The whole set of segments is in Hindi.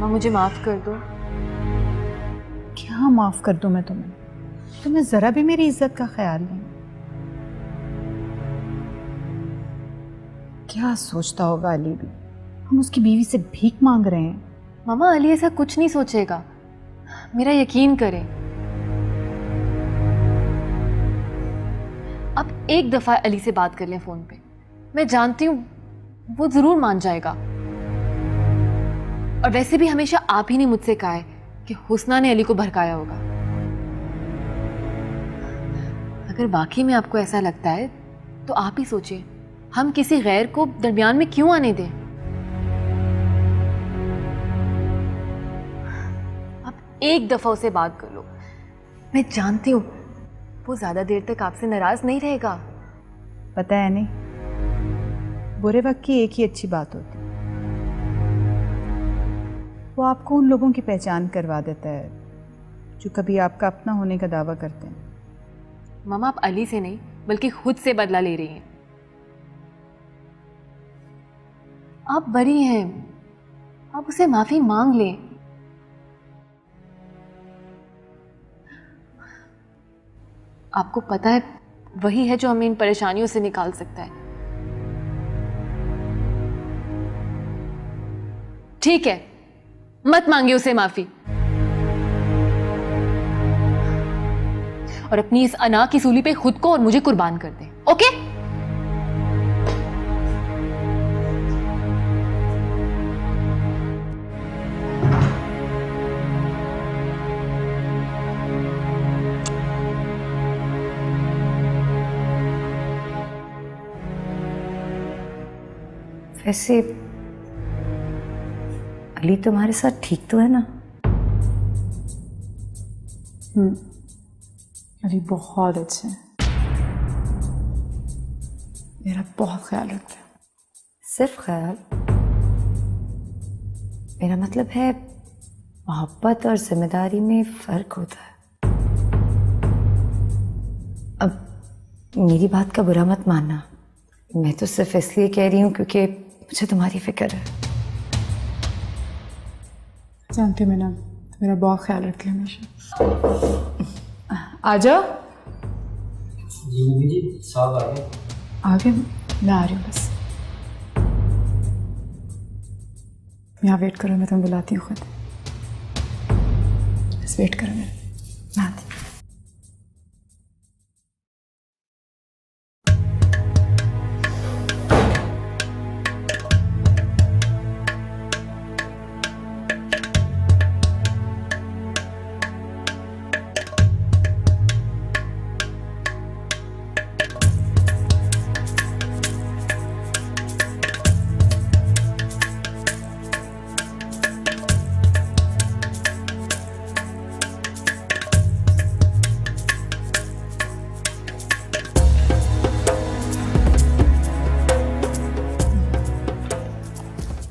मुझे माफ़ कर दो। क्या माफ़ कर दूँ मैं तुम्हें? तुम्हें ज़रा भी मेरी इज्जत का ख्याल नहीं। क्या सोचता होगा अली भी? हम उसकी बीवी से भीख मांग रहे हैं। मामा, अली ऐसा कुछ नहीं सोचेगा, मेरा यकीन करें। अब एक दफ़ा अली से बात कर लें फ़ोन पे, मैं जानती हूँ वो ज़रूर मान जाएगा। और वैसे भी हमेशा आप ही ने मुझसे कहा है कि हुस्ना ने अली को भड़काया होगा। अगर वाकई में आपको ऐसा लगता है तो आप ही सोचिए, हम किसी गैर को दरमियान में क्यों आने दें? अब एक दफा उसे बात कर लो, मैं जानती हूँ वो ज्यादा देर तक आपसे नाराज नहीं रहेगा। पता है नहीं, बुरे वक्त की एक ही अच्छी बात होती, वो आपको उन लोगों की पहचान करवा देता है जो कभी आपका अपना होने का दावा करते हैं। मामा, आप अली से नहीं बल्कि खुद से बदला ले रही हैं। आप बरी हैं, आप उसे माफी मांग लें। आपको पता है वही है जो हमें इन परेशानियों से निकाल सकता है। ठीक है, मत मांगिए उसे माफी, और अपनी इस अना की सूली पे खुद को और मुझे कुर्बान कर दें। ओके? वैसे अली तुम्हारे साथ ठीक तो है ना? अली बहुत अच्छे हैं, मेरा बहुत ख्याल रखते हैं। सिर्फ ख्याल? मेरा मतलब है मोहब्बत और जिम्मेदारी में फर्क होता है। अब मेरी बात का बुरा मत मानना, मैं तो सिर्फ इसलिए कह रही हूँ क्योंकि मुझे तुम्हारी फिक्र है। जानती मैं ना, मेरा बहुत ख्याल रखती है हमेशा। आ जाओ। जी साहब आ गए। आगे मैं आ रही हूँ, बस यहाँ वेट करो, मैं तुम्हें बुलाती हूँ खुद। बस वेट करो, मैं आती हूँ।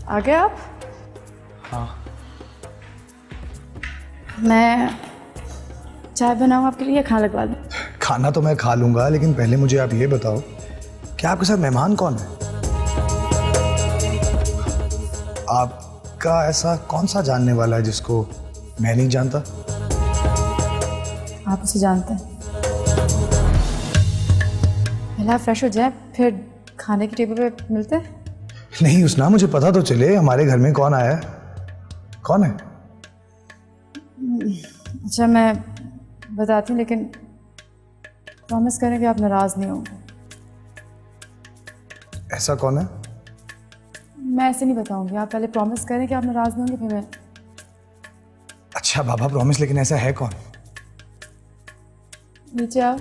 आ गए आप? हाँ। मैं चाय बनाऊँ आपके लिए या खाना लगवा दूँ? खाना तो मैं खा लूंगा, लेकिन पहले मुझे आप ये बताओ कि आपके साथ मेहमान कौन है? आपका ऐसा कौन सा जानने वाला है जिसको मैं नहीं जानता? आप उसे जानते हैं। पहले आप फ्रेश हो जाए, फिर खाने की टेबल पे मिलते हैं। नहीं उसना, मुझे पता तो चले हमारे घर में कौन आया है। कौन है? अच्छा मैं बताती हूँ, लेकिन प्रॉमिस करें कि आप नाराज नहीं होंगे। ऐसा कौन है? मैं ऐसे नहीं बताऊंगी, आप पहले प्रॉमिस करें कि आप नाराज नहीं होंगे, फिर मैं। अच्छा बाबा प्रॉमिस, लेकिन ऐसा है कौन? नीचे आओ।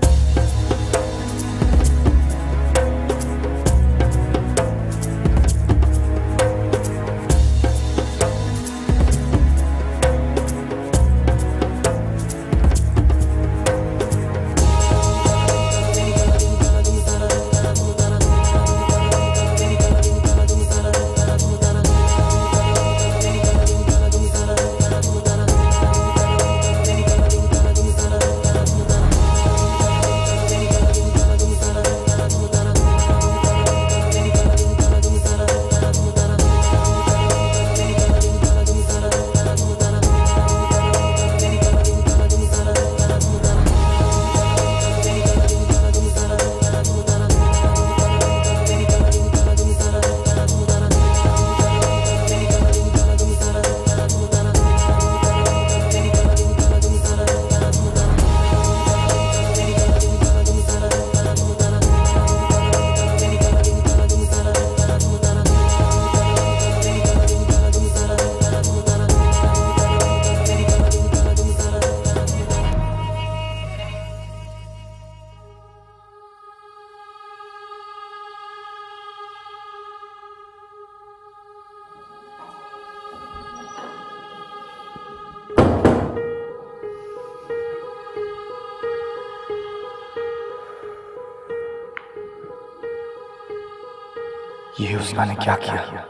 ये उसका ने क्या किया?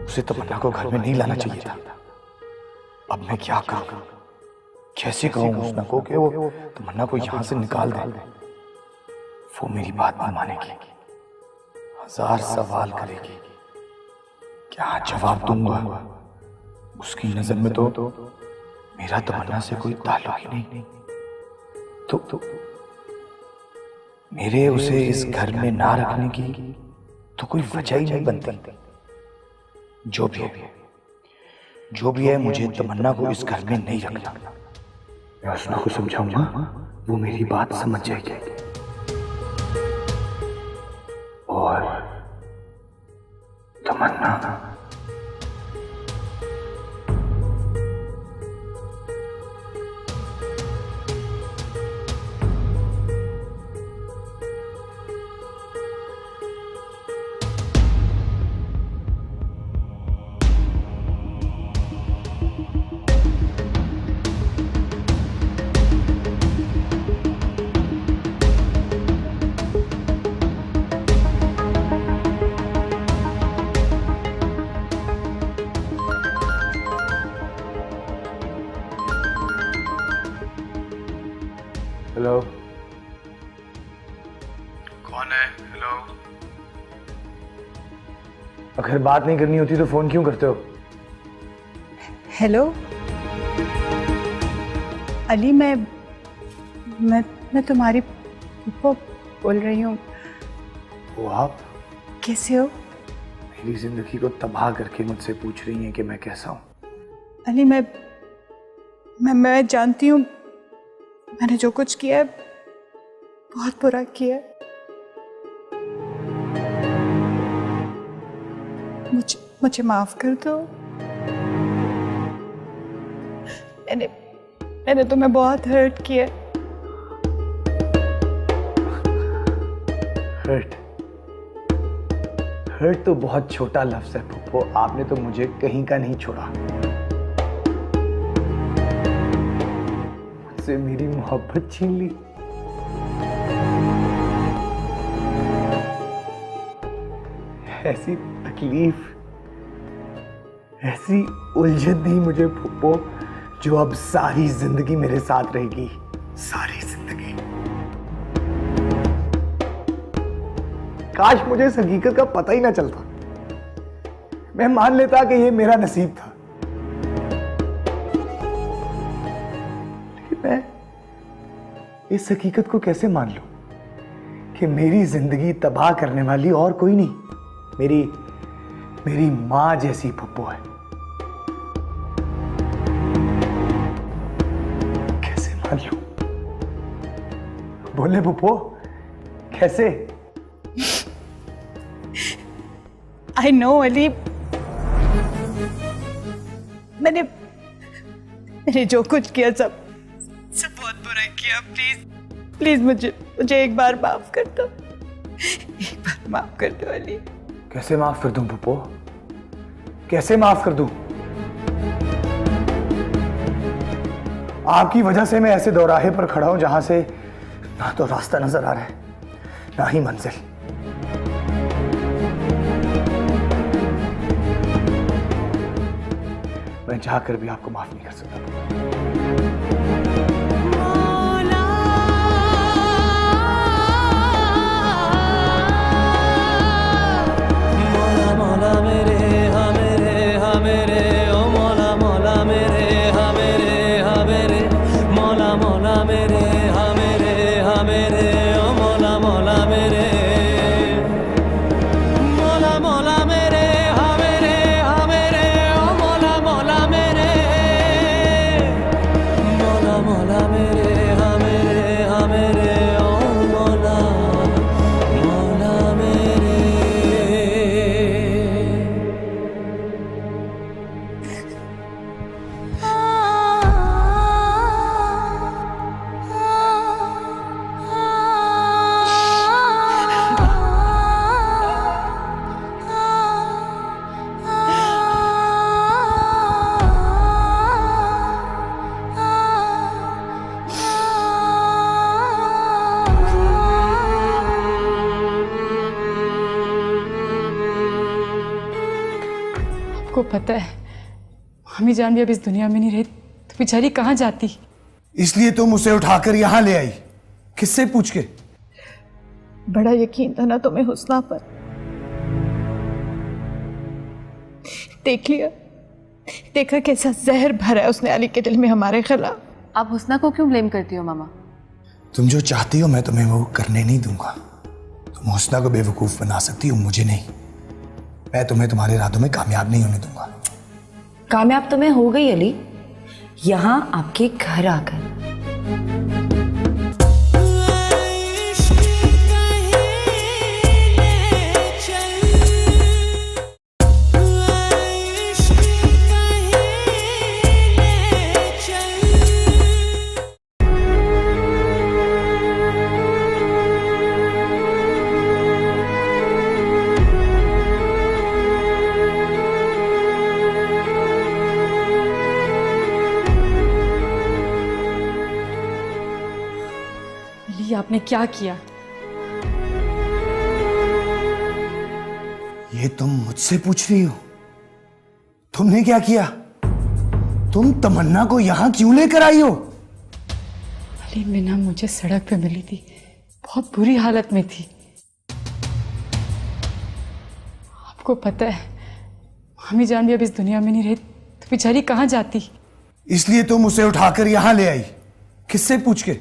उसे तमन्ना को घर में नहीं लाना चाहिए था। अब मैं क्या करूं? कैसे कहूं उसना को कि वो तमन्ना को यहां से निकाल दे? वो मेरी बात नहीं मानेगी, 1000 सवाल करेगी। क्या जवाब दूंगा? उसकी नजर में तो मेरा तमन्ना से कोई ताल्लुक ही नहीं। तो मेरे उसे इस घर में ना रखने की तो कोई वजह ही नहीं बनती। जो भी है मुझे तमन्ना को इस घर में नहीं रखना। मैं उसना को समझाऊंगा, वो मेरी बात समझ जाएगी। और तमन्ना हेलो, कौन है? हेलो, अगर बात नहीं करनी होती तो फोन क्यों करते हो? हेलो अली, मैं तुम्हारी फूफो बोल रही हूँ। वो आप? कैसे हो? मेरी जिंदगी को तबाह करके मुझसे पूछ रही हैं कि मैं कैसा हूँ। अली, मैं जानती हूँ मैंने जो कुछ किया है बहुत बुरा किया है। मुझे माफ कर दो। मैंने तुम्हें बहुत हर्ट किया। हर्ट तो बहुत छोटा लफ्ज है पप्पो। आपने तो मुझे कहीं का नहीं छोड़ा। मुझसे मेरी मोहब्बत छीन ली। ऐसी तकलीफ, ऐसी उलझन दी मुझे पप्पो, जो अब सारी जिंदगी मेरे साथ रहेगी। सारी जिंदगी। काश मुझे इस हकीकत का पता ही ना चलता। मैं मान लेता कि ये मेरा नसीब था, लेकिन मैं इस हकीकत को कैसे मान लूं कि मेरी जिंदगी तबाह करने वाली और कोई नहीं, मेरी मां जैसी फुप्पो है। कैसे मान लूं? बोले फुप्पो, कैसे? आई नो अली, मैंने जो कुछ किया सब बहुत बुरा किया। प्लीज मुझे एक बार माफ कर दो। एक बार माफ कर दो अली। कैसे माफ कर दूं पप्पो? कैसे माफ कर दूं? आपकी वजह से मैं ऐसे दौराहे पर खड़ा हूं जहां से ना तो रास्ता नजर आ रहा है, ना ही मंजिल। मैं चाहकर भी आपको माफ नहीं कर सकता। सबको पता है हमी जान भी अब इस दुनिया में नहीं रही तो बेचारी कहाँ जाती। इसलिए तुम उसे उठाकर यहाँ ले आई, किससे पूछ के? बड़ा यकीन था ना तुम्हें हुस्ना पर। देख लिया, देखा कैसा जहर भरा है उसने अली के दिल में हमारे खिलाफ। आप हुस्ना को क्यों ब्लेम करती हो मामा? तुम जो चाहती हो मैं तुम्हें वो करने नहीं दूंगा। तुम हुस्ना को बेवकूफ बना सकती हो, मुझे नहीं। मैं तुम्हें तुम्हारे इरादों में कामयाब नहीं होने दूंगा। कामयाब तो मैं हो गई अली, यहाँ आपके घर आकर। आपने क्या किया? ये तुम मुझसे पूछ रही हो? तुमने क्या किया? तुम तमन्ना को यहां क्यों लेकर आई हो? अली मीना मुझे सड़क पे मिली थी, बहुत बुरी हालत में थी। आपको पता है हमी जान भी अब इस दुनिया में नहीं रही तो बेचारी कहाँ जाती। इसलिए तुम उसे उठाकर यहां ले आई, किससे पूछ के?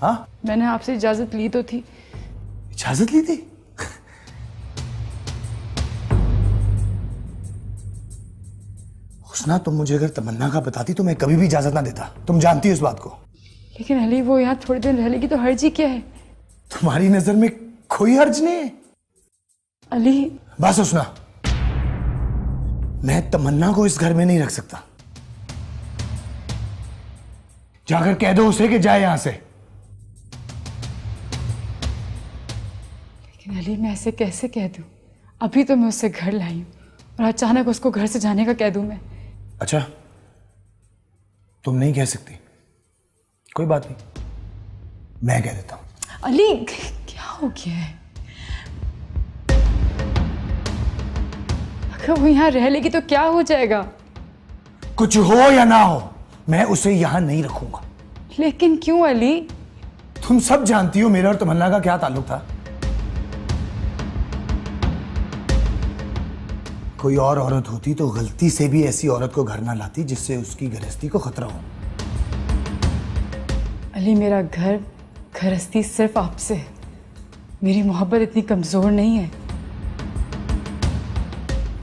हाँ, मैंने आपसे इजाजत ली तो थी। इजाजत ली थी? हुस्ना, तुम मुझे अगर तमन्ना का बताती तो मैं कभी भी इजाजत ना देता। तुम जानती हो इस बात को। लेकिन अली वो यहाँ थोड़े दिन रह लेगी तो हर्ज ही क्या है? तुम्हारी नजर में कोई हर्ज नहीं है। अली बस हुस्ना, मैं तमन्ना को इस घर में नहीं रख सकता। जाकर कह दो उसे कि जाए यहां से। लेकिन अली मैं ऐसे कैसे कह दूं? अभी तो मैं उससे घर लाई हूं और अचानक उसको घर से जाने का कह दूं मैं? अच्छा, तुम नहीं कह सकती, कोई बात नहीं, मैं कह देता हूं। अली क्या हो गया है? अगर वो यहाँ रह लेगी तो क्या हो जाएगा? कुछ हो या ना हो, मैं उसे यहां नहीं रखूंगा। लेकिन क्यों अली? तुम सब जानती हो मेरा और तमन्ना का क्या ताल्लुक था। कोई और औरत होती तो गलती से भी ऐसी औरत को घर ना लाती जिससे उसकी गृहस्थी को खतरा हो। अली मेरा घर गृहस्थी सिर्फ आपसे है, मेरी मोहब्बत इतनी कमजोर नहीं है।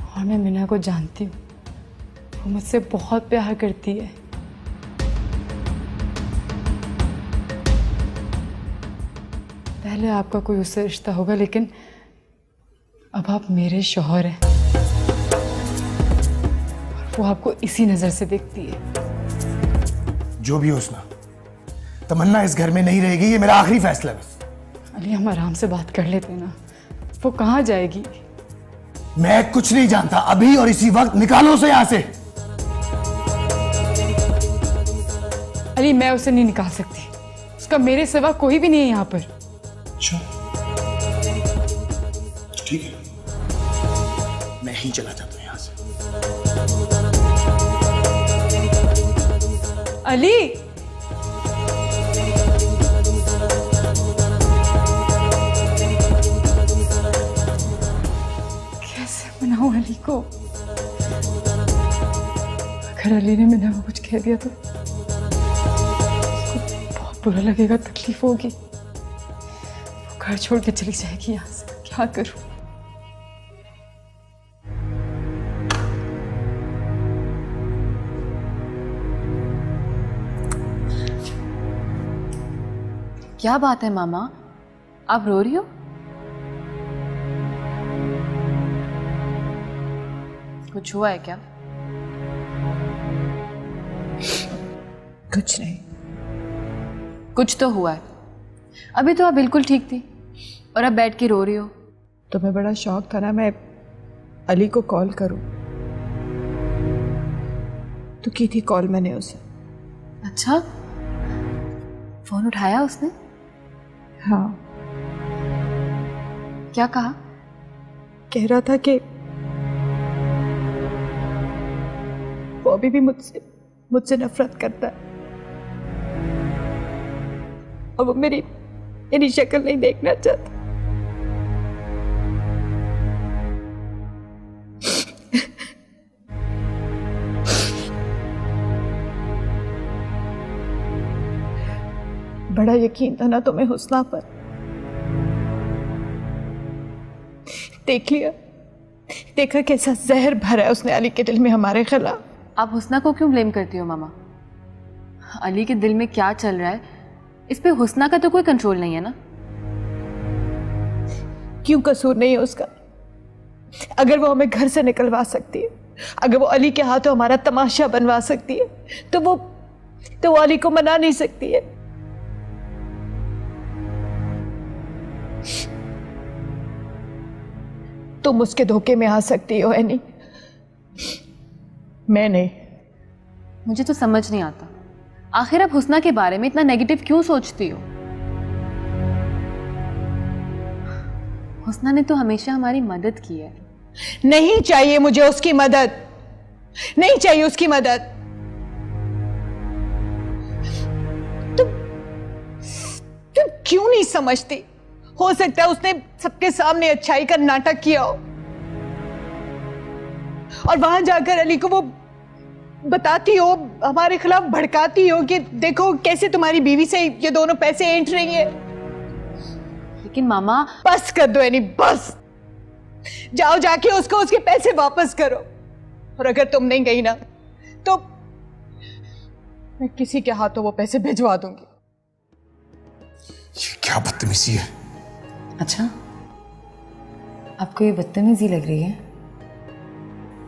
और मैं मीना को जानती हूँ, वो मुझसे बहुत प्यार करती है। पहले आपका कोई उससे रिश्ता होगा लेकिन अब आप मेरे शौहर हैं और वो आपको इसी नजर से देखती है। जो भी हो हुस्ना, तमन्ना इस घर में नहीं रहेगी, ये मेरा आखिरी फैसला है बस। अली हम आराम से बात कर लेते ना, वो कहाँ जाएगी? मैं कुछ नहीं जानता, अभी और इसी वक्त निकालो उसे यहां से। अली मैं उसे नहीं निकाल सकती, उसका मेरे सिवा कोई भी नहीं है यहाँ पर। अच्छा ठीक है, मैं ही चला जाता हूं यहां से। अली कैसे मनाऊं अली को? अगर अली ने मीना को कुछ कह दिया तो उसको बहुत बुरा लगेगा, तकलीफ होगी, वो घर छोड़ के चली जाएगी यहाँ से। क्या करूं? क्या बात है मामा, आप रो रही हो? कुछ हुआ है क्या? कुछ नहीं। कुछ तो हुआ है। अभी तो आप बिल्कुल ठीक थी और अब बैठ के रो रही हो। तुम्हें बड़ा शौक था ना मैं अली को कॉल करूं, तो की थी कॉल मैंने उसे। अच्छा, फोन उठाया उसने? हाँ, क्या कहा? कह रहा था कि वो अभी भी मुझसे नफरत करता है और वो मेरी शक्ल नहीं देखना चाहता। बड़ा यकीन था ना तुम्हें हुस्ना पर। देखा कैसा जहर भरा है उसने अली के दिल में हमारे खिलाफ। आप हुस्ना को क्यों ब्लेम करती हो मामा? अली के दिल में क्या चल रहा है इस पे हुस्ना का तो कोई कंट्रोल नहीं है ना। क्यों कसूर नहीं है उसका? अगर वो हमें घर से निकलवा सकती है, अगर वो अली के हाथों हमारा तमाशा बनवा सकती है, तो वो अली को मना नहीं सकती है। तुम उसके धोखे में आ सकती हो एनी, मैं नहीं। मुझे तो समझ नहीं आता आखिर आप हुस्ना के बारे में इतना नेगेटिव क्यों सोचती हो? हुस्ना ने तो हमेशा हमारी मदद की है। नहीं चाहिए मुझे उसकी मदद, नहीं चाहिए उसकी मदद। तुम क्यों नहीं समझती? हो सकता है उसने सबके सामने अच्छाई का नाटक किया हो और वहां जाकर अली को वो बताती हो, हमारे खिलाफ भड़काती हो कि देखो कैसे तुम्हारी बीवी से ये दोनों पैसे ऐंठ रही है। लेकिन मामा बस कर दो एनी, बस। जाओ जाके उसको उसके पैसे वापस करो, और अगर तुम नहीं गई ना तो मैं किसी के हाथों वो पैसे भिजवा दूंगी। ये क्या बदतमीजी है? अच्छा, आपको ये बदतमीजी लग रही है?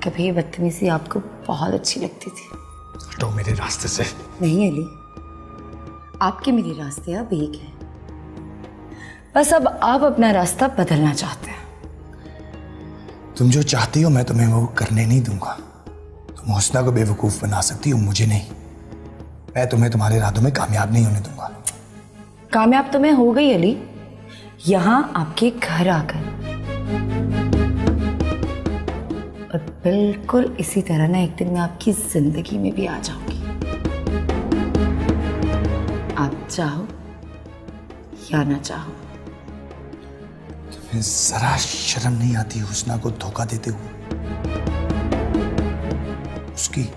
कभी ये बदतमीजी आपको बहुत अच्छी लगती थी। हटो मेरे रास्ते से। नहीं अली, आपके मेरे रास्ते अब एक हैं। बस अब आप अपना रास्ता बदलना चाहते हैं। तुम जो चाहती हो मैं तुम्हें वो करने नहीं दूंगा। तुम हुस्ना को बेवकूफ बना सकती हो, मुझे नहीं। मैं तुम्हें तुम्हारे इरादों में कामयाब नहीं होने दूंगा। कामयाब तो मैं हो गई अली, यहां आपके घर आकर। और बिल्कुल इसी तरह ना एक दिन मैं आपकी जिंदगी में भी आ जाऊंगी। आप चाहो या ना चाहो। तुम्हें जरा शर्म नहीं आती हुस्ना को धोखा देते हुए, उसकी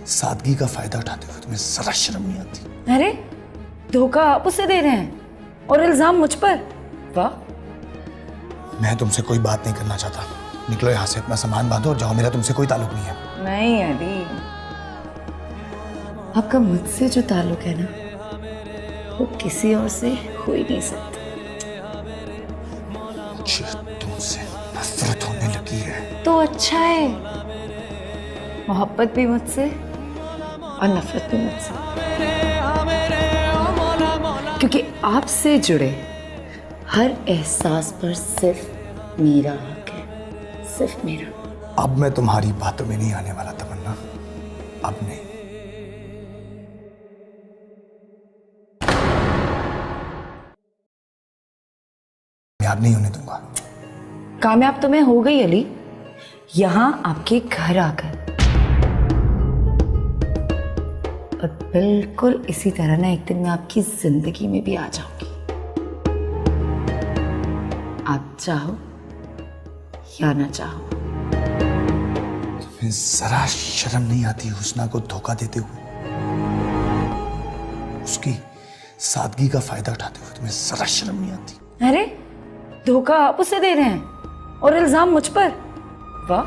सादगी का फायदा उठाते हुए? तुम्हें जरा शर्म नहीं आती? अरे धोखा आप उसे दे रहे हैं और इल्जाम मुझ पर। वाह। मैं तुमसे कोई बात नहीं करना चाहता। निकलो यहाँ से, अपना सामान बांधो और जाओ। मेरा तुमसे कोई ताल्लुक नहीं है। नहीं अली, आपका मुझसे जो ताल्लुक है ना वो किसी और से हो ही नहीं सकता। मुझे तुमसे नफरत होने लगी है। तो अच्छा है, मोहब्बत भी मुझसे और नफरत भी मुझसे, क्योंकि आपसे जुड़े हर एहसास पर सिर्फ मेरा हक है, सिर्फ मेरा। अब मैं तुम्हारी बातों में नहीं आने वाला तमन्ना, अब नहीं। कामयाब नहीं होने दूंगा। कामयाब तो मैं हो गई अली, यहां आपके घर आकर। और बिल्कुल इसी तरह ना एक दिन मैं आपकी जिंदगी में भी आ जाऊंगी। आप चाहो या ना चाहो। तुम्हें जरा शर्म नहीं आती हुस्ना को धोखा देते हुए, उसकी सादगी का फायदा उठाते हुए? तुम्हें जरा शर्म नहीं आती? अरे धोखा आप उसे दे रहे हैं और इल्जाम मुझ पर। वाह।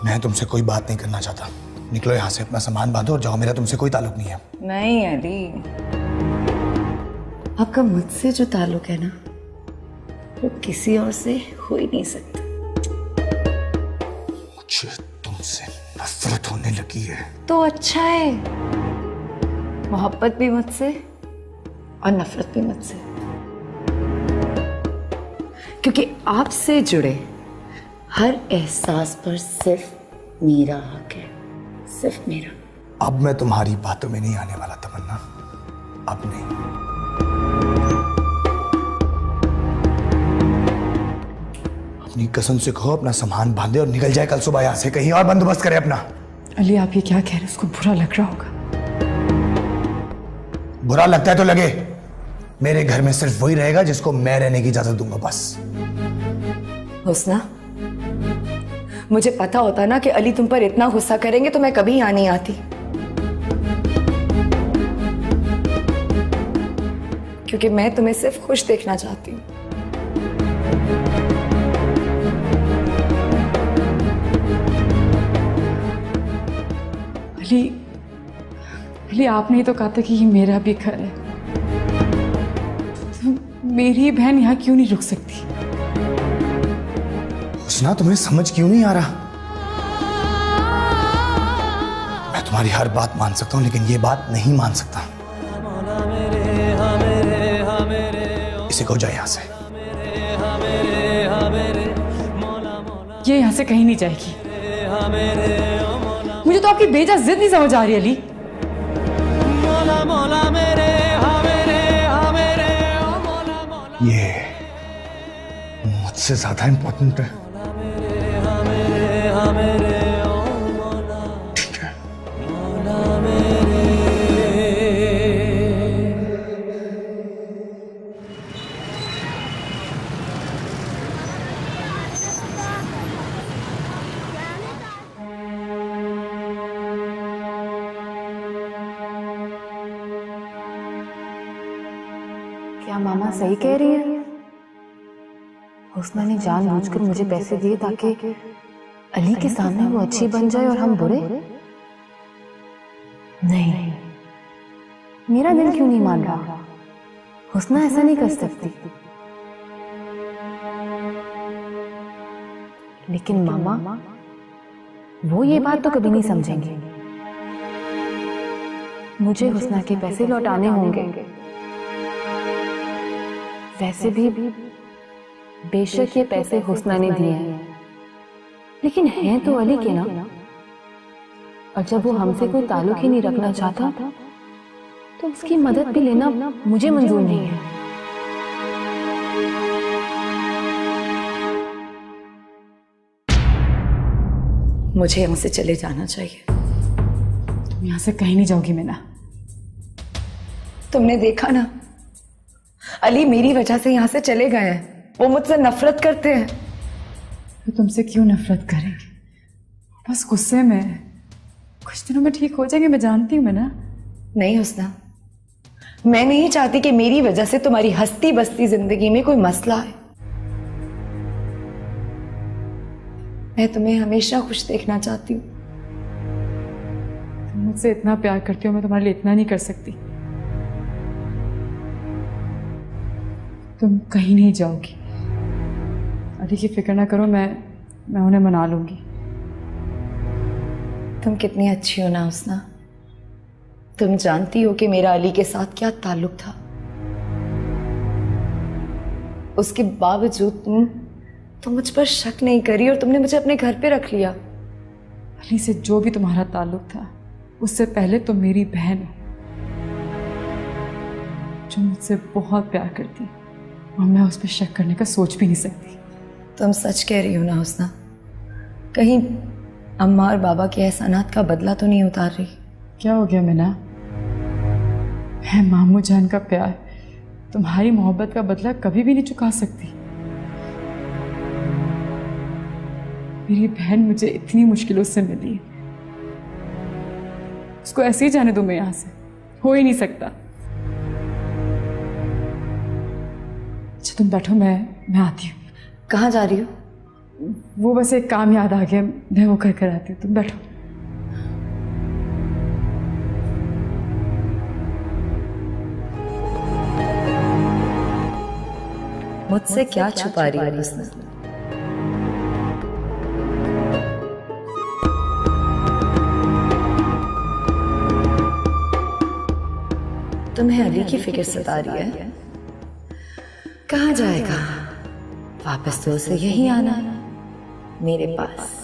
मैं तुमसे कोई बात नहीं करना चाहता। निकलो यहाँ से, अपना सामान बांधो और जाओ। मेरा तुमसे कोई ताल्लुक नहीं है। नहीं अली, आपका मुझसे जो ताल्लुक है ना वो किसी और से हो ही नहीं सकता। मुझे तुमसे नफरत होने लगी है। तो अच्छा है, मोहब्बत भी मुझसे और नफरत भी मुझसे, क्योंकि आपसे जुड़े हर एहसास पर सिर्फ मेरा हक है, सिर्फ मेरा। अब मैं तुम्हारी बातों में नहीं आने वाला तमन्ना, अब नहीं। अपनी कसम से कहो अपना सामान बांधे और निकल जाए कल सुबह यहाँ से, कहीं और बंदोबस्त करे अपना। अली आप ये क्या कह रहे हैं? उसको बुरा लग रहा होगा। बुरा लगता है तो लगे, मेरे घर में सिर्फ वही रहेगा जिसको मैं रहने की इजाजत दूंगा, बस। हुस्ना, मुझे पता होता ना कि अली तुम पर इतना गुस्सा करेंगे तो मैं कभी यहाँ नहीं आती, क्योंकि मैं तुम्हें सिर्फ खुश देखना चाहती हूँ। अली, अली आपने ही तो कहा था कि ये मेरा भी घर है, तो मेरी बहन यहाँ क्यों नहीं रुक सकती? हुस्ना, तुम्हें समझ क्यों नहीं आ रहा? मैं तुम्हारी हर बात मान सकता हूं, लेकिन ये बात नहीं मान सकता। इसे को जाए यहां से। ये यहाँ से कहीं नहीं जाएगी। मुझे तो आपकी बेजा जिद नहीं समझ आ रही अली। ये मुझसे ज्यादा इंपॉर्टेंट है। ठीक है। क्या मामा सही कह रही है? हुस्ना ने जानबूझकर मुझे पैसे दिए ताकि अली के सामने वो अच्छी बन जाए और हम बुरे? नहीं, मेरा दिल क्यों नहीं मान रहा? हुस्ना ऐसा नहीं कर सकती। लेकिन मामा वो ये बात तो कभी नहीं समझेंगे। मुझे हुस्ना के पैसे लौटाने होंगे। वैसे भी बेशक ये पैसे हुस्ना ने दिए हैं, लेकिन हैं तो अली के ना। और जब वो हमसे कोई ताल्लुक ही नहीं रखना चाहता तो उसकी मदद भी लेना मुझे मंजूर नहीं है। मुझे यहाँ से चले जाना चाहिए। तुम यहाँ से कहीं नहीं जाओगी मीना। तुमने देखा ना, अली मेरी वजह से यहाँ से चले गए हैं। वो मुझसे नफरत करते हैं। वो तुमसे क्यों नफरत करेंगे? बस गुस्से में। कुछ दिनों में ठीक हो जाएंगे, मैं जानती हूँ ना। नहीं हुस्ना, मैं नहीं चाहती कि मेरी वजह से तुम्हारी हंसती बसती जिंदगी में कोई मसला है। मैं तुम्हें हमेशा खुश देखना चाहती हूँ। तुम मुझसे इतना प्यार करती हो, मैं तुम्हारे लिए इतना नहीं कर सकती। तुम कहीं नहीं जाओगी। अली की फिक्र ना करो, मैं उन्हें मना लूंगी। तुम कितनी अच्छी हो ना हुस्ना। तुम जानती हो कि मेरा अली के साथ क्या ताल्लुक था। उसके बावजूद तुम मुझ पर शक नहीं करी और तुमने मुझे अपने घर पे रख लिया। अली से जो भी तुम्हारा ताल्लुक था, उससे पहले तुम मेरी बहन हो, जो मुझसे बहुत प्यार करती, और मैं उस पर शक करने का सोच भी नहीं सकती। तुम सच कह रही हो ना हुस्ना? कहीं अम्मा और बाबा के एहसानात का बदला तो नहीं उतार रही? क्या हो गया मीना? मैं मामू जान का प्यार, तुम्हारी मोहब्बत का बदला कभी भी नहीं चुका सकती। मेरी बहन मुझे इतनी मुश्किलों से मिली, उसको ऐसे ही जाने दो मैं यहाँ से? हो ही नहीं सकता। अच्छा तुम बैठो, मैं आती हूँ। कहाँ जा रही हो? वो बस एक काम याद आ गया, मैं वो कर आती हूँ। तुम बैठो। मुझसे क्या छुपा रही है हुस्ना? तुम्हें अली की फिक्र सता रही है? कहाँ जाएगा? वापस तो उसे यही आना है, मेरे पास।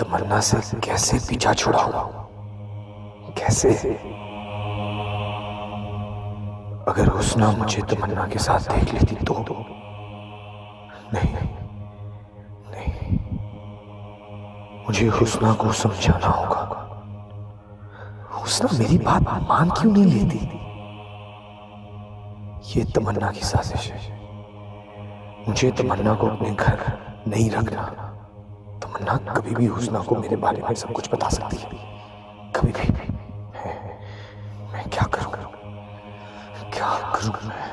तमन्ना से कैसे पीछा छुड़ाऊं? कैसे? अगर हुस्ना मुझे तमन्ना के साथ देख लेती तो? नहीं नहीं, मुझे हुस्ना को समझाना होगा। हुस्ना मेरी बात मान क्यों नहीं लेती? ये तमन्ना की साजिश है। मुझे तमन्ना को अपने घर नहीं रखना। तमन्ना कभी भी हुस्ना को मेरे बारे में सब कुछ बता सकती है, कभी भी। मैं क्या करूं? क्या करूं मैं?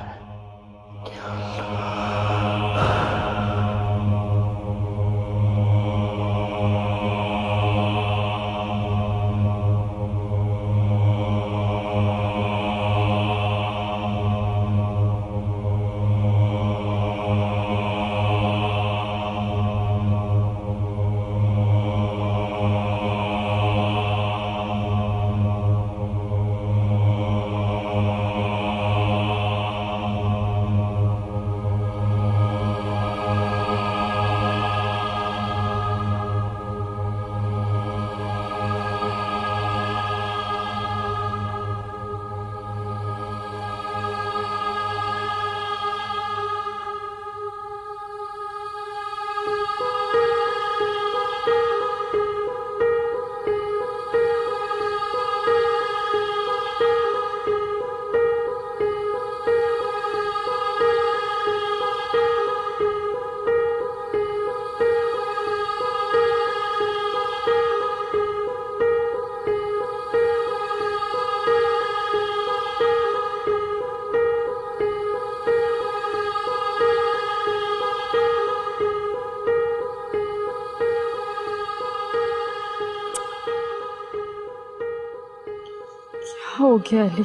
हो गया अली?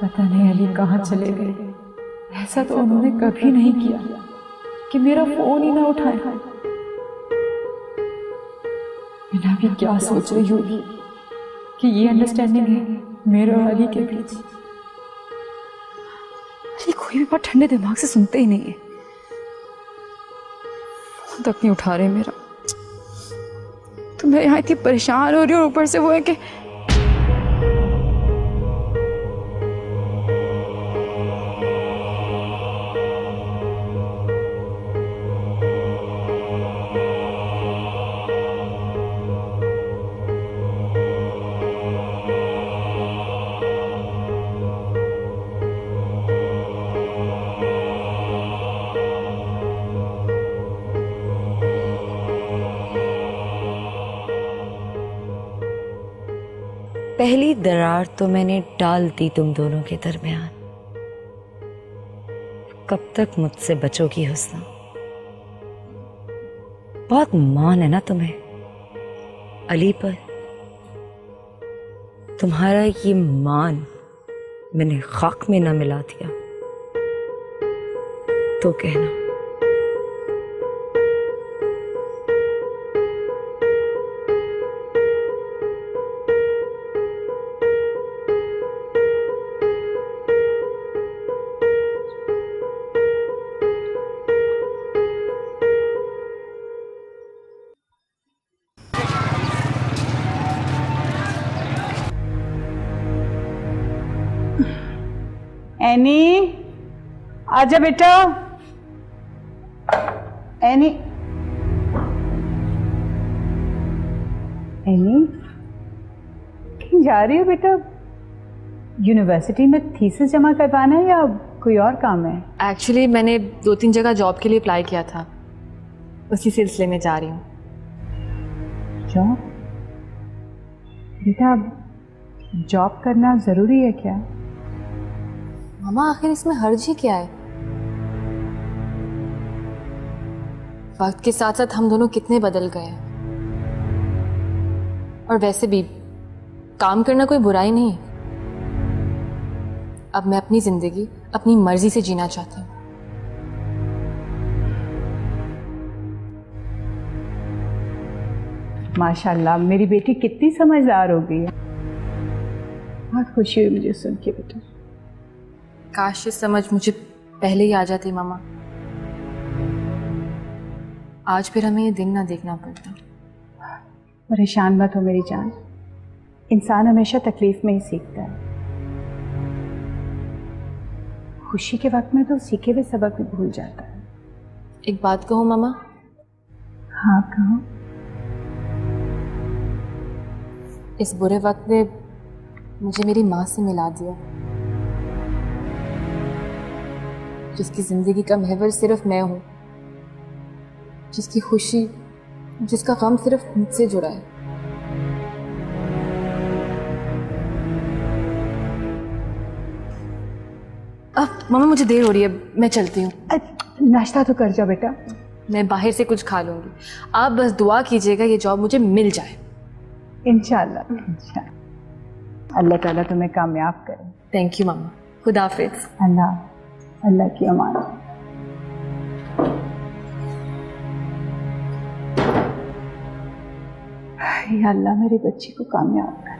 पता नहीं अली कहाँ चले गए। ऐसा तो उन्होंने कभी नहीं किया कि मेरा फोन ही ना उठाए। मैं भी क्या सोच रही हूँ कि ये अंडरस्टैंडिंग है मेरे और अली के बीच। अली कोई भी बात ठंडे दिमाग से सुनते ही नहीं है। फोन तक नहीं उठा रहे मेरा। तो मैं यहाँ इतनी परेशान हो रही हूँ, ऊपर से वो है कि पहली दरार तो मैंने डाल दी तुम दोनों के दरमियान। कब तक मुझसे बचोगी हुस्ना? बहुत मान है ना तुम्हें अली पर। तुम्हारा ये मान मैंने खाक में ना मिला दिया तो कहना। एनी, आजा बेटा। एनी, एनी कहीं जा रही हो बेटा? यूनिवर्सिटी में थीसिस जमा करवाना है या कोई और काम है? एक्चुअली मैंने 2-3 जगह जॉब के लिए अप्लाई किया था, उसी सिलसिले में जा रही हूँ। जॉब? बेटा जॉब करना जरूरी है क्या? मामा आखिर इसमें हर्ज ही क्या है? वक्त के साथ साथ हम दोनों कितने बदल गए हैं। और वैसे भी काम करना कोई बुराई नहीं। अब मैं अपनी जिंदगी अपनी मर्जी से जीना चाहती हूँ। माशाल्लाह मेरी बेटी कितनी समझदार हो गई है। बहुत खुशी हुई मुझे सुन के बेटा। काश ये समझ मुझे पहले ही आ जाती मामा। आज फिर हमें ये दिन ना देखना पड़ता। परेशान मत हो मेरी जान, इंसान हमेशा तकलीफ में ही सीखता है। खुशी के वक्त में तो सीखे हुए सबक भी भूल जाता है। एक बात कहूँ मामा, हाँ कहो। इस बुरे वक्त ने मुझे मेरी माँ से मिला दिया, जिसकी जिंदगी का महवर सिर्फ मैं हूँ, जिसकी खुशी, जिसका गम सिर्फ मुझसे जुड़ा है। अब मामा मुझे देर हो रही है, मैं चलती हूँ। नाश्ता तो कर जाओ बेटा। मैं बाहर से कुछ खा लूंगी, आप बस दुआ कीजिएगा ये जॉब मुझे मिल जाए। इंशाल्लाह इंशाल्लाह, अल्लाह ताला तुम्हें कामयाब करे। थैंक यू मामा, खुदा हाफिज। अल्लाह की अमान। या अल्लाह मेरी बच्ची को कामयाब करना।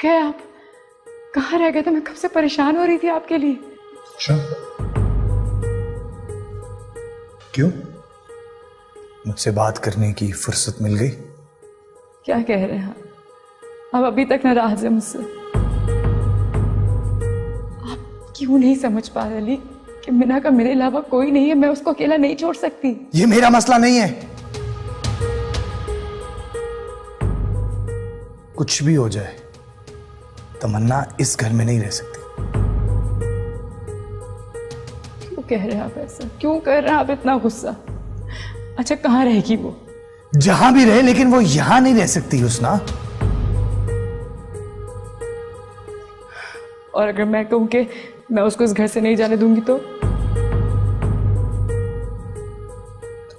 गए आप? कहाँ रह गए थे? मैं कब से परेशान हो रही थी आपके लिए। अच्छा, क्यों? मुझसे बात करने की फुर्सत मिल गई? क्या कह रहे हैं आप अभी तक नाराज है मुझसे? आप क्यों नहीं समझ पा रहे अली कि मिना का मेरे अलावा कोई नहीं है, मैं उसको अकेला नहीं छोड़ सकती। ये मेरा मसला नहीं है। कुछ भी हो जाए, तमन्ना इस घर में नहीं रह सकती। क्यों कह रहे हैं आप ऐसा? क्यों कर रहे हैं आप इतना गुस्सा? अच्छा कहाँ रहेगी वो? जहां भी रहे, लेकिन वो यहां नहीं रह सकती हुस्ना। और अगर मैं कहूं कि मैं उसको इस घर से नहीं जाने दूंगी तो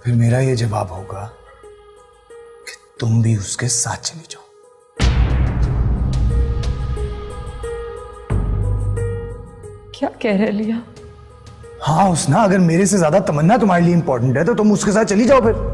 फिर मेरा ये जवाब होगा कि तुम भी उसके साथ चली जाओ। क्या कह रहे लिया? हाँ हुस्ना, अगर मेरे से ज्यादा तमन्ना तुम्हारे लिए इंपॉर्टेंट है तो तुम उसके साथ चली जाओ फिर।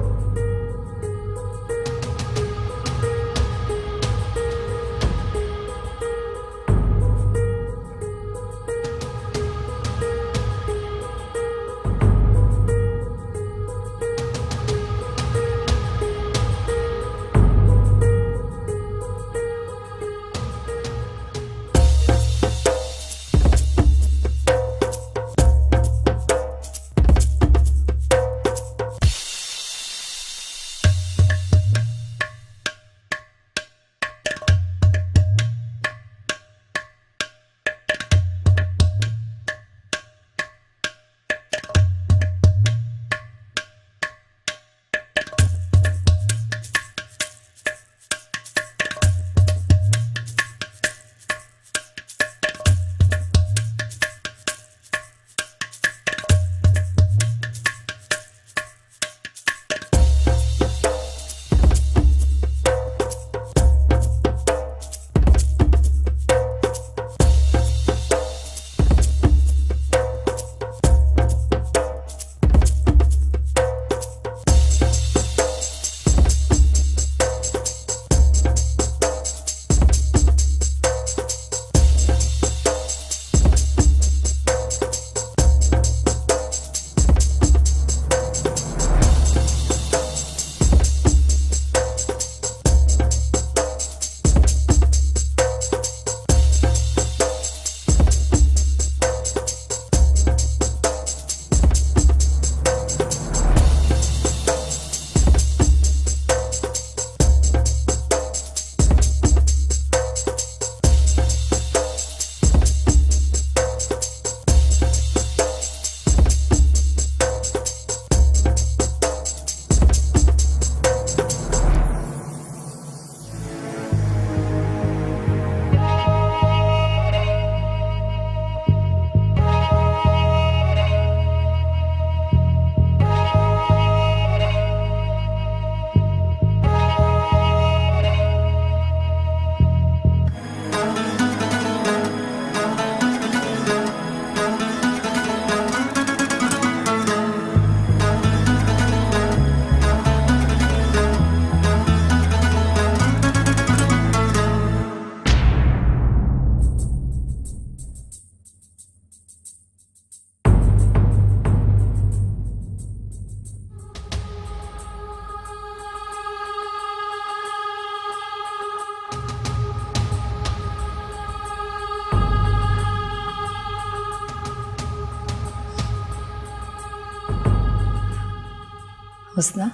हुस्ना,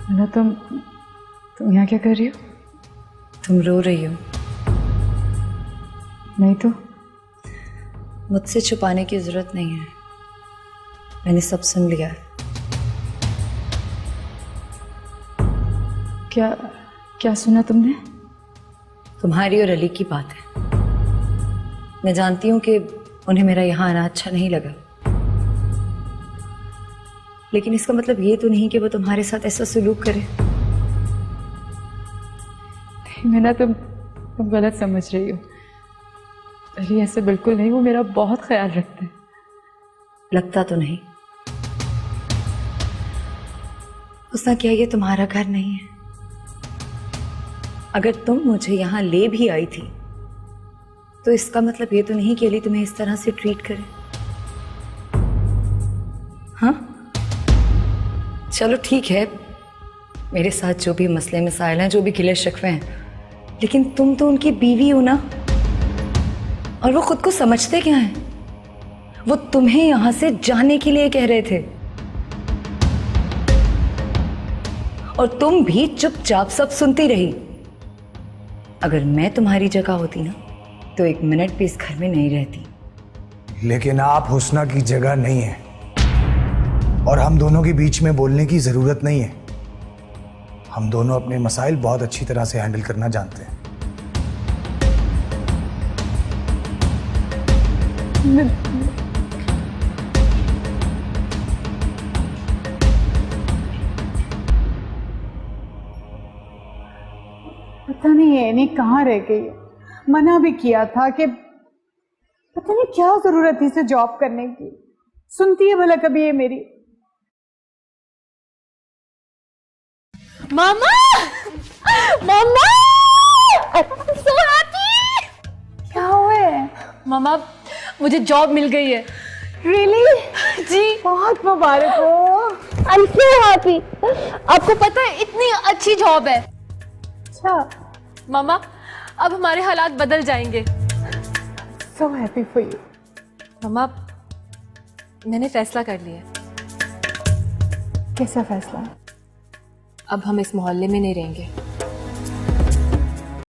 ना तुम यहाँ क्या कर रही हो? तुम रो रही हो। नहीं तो। मुझसे छुपाने की जरूरत नहीं है, मैंने सब सुन लिया है। क्या सुना तुमने? तुम्हारी और अली की बात है। मैं जानती हूं कि उन्हें मेरा यहाँ आना अच्छा नहीं लगा, लेकिन इसका मतलब ये तो नहीं कि वो तुम्हारे साथ ऐसा सलूक करे। मैंने तुम गलत समझ रही हो। अली ऐसे बिल्कुल नहीं, वो मेरा बहुत ख्याल रखते हैं। लगता तो नहीं। उसने क्या ये तुम्हारा घर नहीं है? अगर तुम मुझे यहाँ ले भी आई थी तो इसका मतलब ये तो नहीं कि अली तुम्हें इस तरह से ट्रीट करे। हाँ चलो ठीक है, मेरे साथ जो भी मसले मसाइल हैं, जो भी गिले शिकवे हैं, लेकिन तुम तो उनकी बीवी हो ना, और वो खुद को समझते क्या हैं? वो तुम्हें यहां से जाने के लिए कह रहे थे और तुम भी चुपचाप सब सुनती रही। अगर मैं तुम्हारी जगह होती ना तो एक मिनट भी इस घर में नहीं रहती। लेकिन आप हुस्ना की जगह नहीं है और हम दोनों के बीच में बोलने की जरूरत नहीं है। हम दोनों अपने मसाइल बहुत अच्छी तरह से हैंडल करना जानते हैं। पता नहीं एनी कहाँ रह गई है। मना भी किया था कि पता नहीं क्या जरूरत थी इसे जॉब करने की। सुनती है भला कभी ये मेरी? मामा मामा सो हैप्पी। क्या हुआ है? मामा मुझे जॉब मिल गई है। रियली? जी बहुत मुबारक हो। I am so happy. आपको पता है इतनी अच्छी जॉब है। अच्छा। मामा अब हमारे हालात बदल जाएंगे। So happy for you. मामा मैंने फैसला कर लिया। कैसा फैसला? अब हम इस मोहल्ले में नहीं रहेंगे।